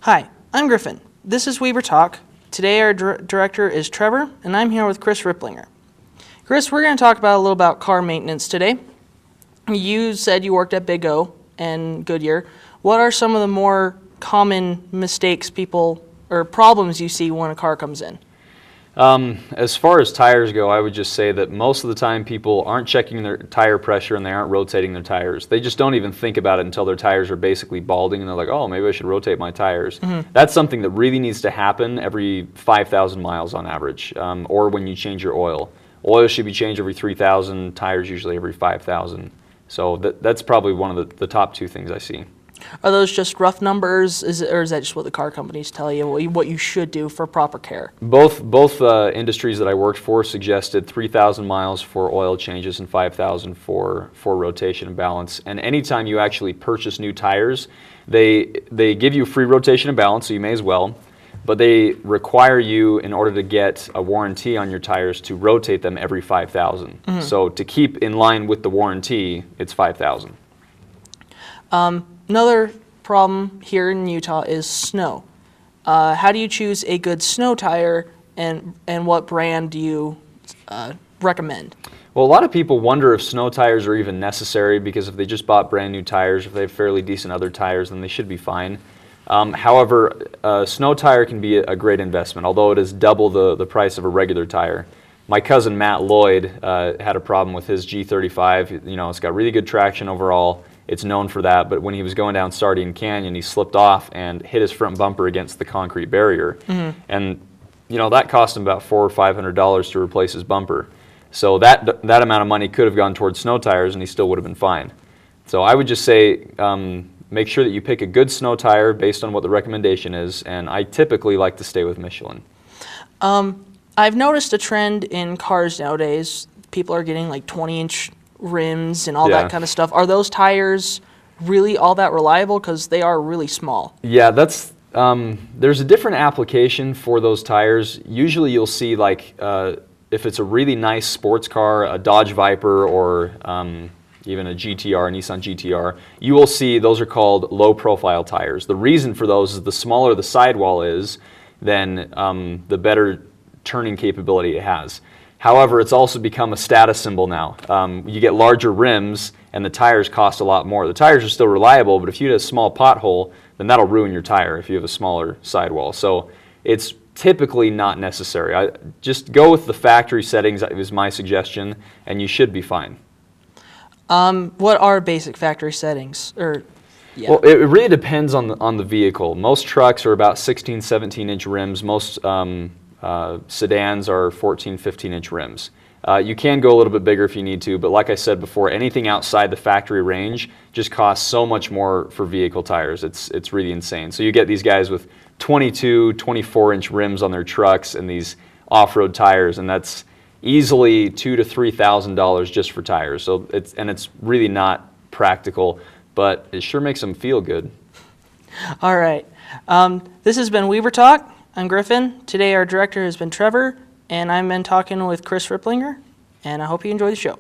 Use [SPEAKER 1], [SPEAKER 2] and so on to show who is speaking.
[SPEAKER 1] Hi, I'm Griffin. This is Weaver Talk. Today our director is Trevor, and I'm here with Chris Ripplinger. Chris, we're going to talk about a little about car maintenance today. You said you worked at Big O and Goodyear. What are some of the more common mistakes people or problems you see when a car comes in?
[SPEAKER 2] As far as tires go, I would just say that most of the time people aren't checking their tire pressure and they aren't rotating their tires. They just don't even think about it until their tires are basically balding and they're like, oh, maybe I should rotate my tires. That's something that really needs to happen every 5,000 miles on average, or when you change your oil. Oil should be changed every 3,000, tires usually every 5,000. So that's probably one of the top two things I see.
[SPEAKER 1] Are those just rough numbers, or is that just what the car companies tell you, what you should do for proper care?
[SPEAKER 2] Both industries that I worked for suggested 3,000 miles for oil changes and 5,000 for rotation and balance. And anytime you actually purchase new tires, they give you free rotation and balance, so you may as well. But they require you, in order to get a warranty on your tires, to rotate them every 5,000. So to keep in line with the warranty, it's 5,000.
[SPEAKER 1] Another problem here in Utah is snow. How do you choose a good snow tire, and what brand do you recommend?
[SPEAKER 2] Well, a lot of people wonder if snow tires are even necessary, because if they just bought brand new tires, if they have fairly decent other tires, then they should be fine. However, a snow tire can be a great investment, although it is double the price of a regular tire. My cousin Matt Lloyd had a problem with his G35. You know, it's got really good traction overall. It's known for that, but when he was going down Sardine Canyon, he slipped off and hit his front bumper against the concrete barrier. And you know, that cost him about $400 or $500 to replace his bumper. So that amount of money could have gone towards snow tires, and he still would have been fine. So I would just say, make sure that you pick a good snow tire based on what the recommendation is, and I typically like to stay with Michelin.
[SPEAKER 1] I've noticed a trend in cars nowadays. People are getting like 20-inch rims and all that kind of stuff. Are those tires really all that reliable? Because they are really small.
[SPEAKER 2] Yeah, there's a different application for those tires. Usually you'll see, like, if it's a really nice sports car, a Dodge Viper, or even a GTR, a Nissan GTR, you will see those are called low-profile tires. The reason for those is the smaller the sidewall is, then the better turning capability it has. However, it's also become a status symbol now. You get larger rims and the tires cost a lot more. The tires are still reliable, but if you hit a small pothole, then that'll ruin your tire if you have a smaller sidewall. So it's typically not necessary. Just go with the factory settings is my suggestion, and you should be fine.
[SPEAKER 1] What are basic factory settings? Well,
[SPEAKER 2] it really depends on the vehicle. Most trucks are about 16, 17-inch rims. Most sedans are 14, 15-inch rims. You can go a little bit bigger if you need to, but like I said before, anything outside the factory range just costs so much more for vehicle tires. It's really insane. So you get these guys with 22, 24-inch rims on their trucks and these off-road tires, and that's easily $2,000 to $3,000 just for tires. So it's really not practical, but it sure makes them feel good.
[SPEAKER 1] All right. This has been Weaver Talk. I'm Griffin. Today our director has been Trevor, and I've been talking with Chris Ripplinger, and I hope you enjoy the show.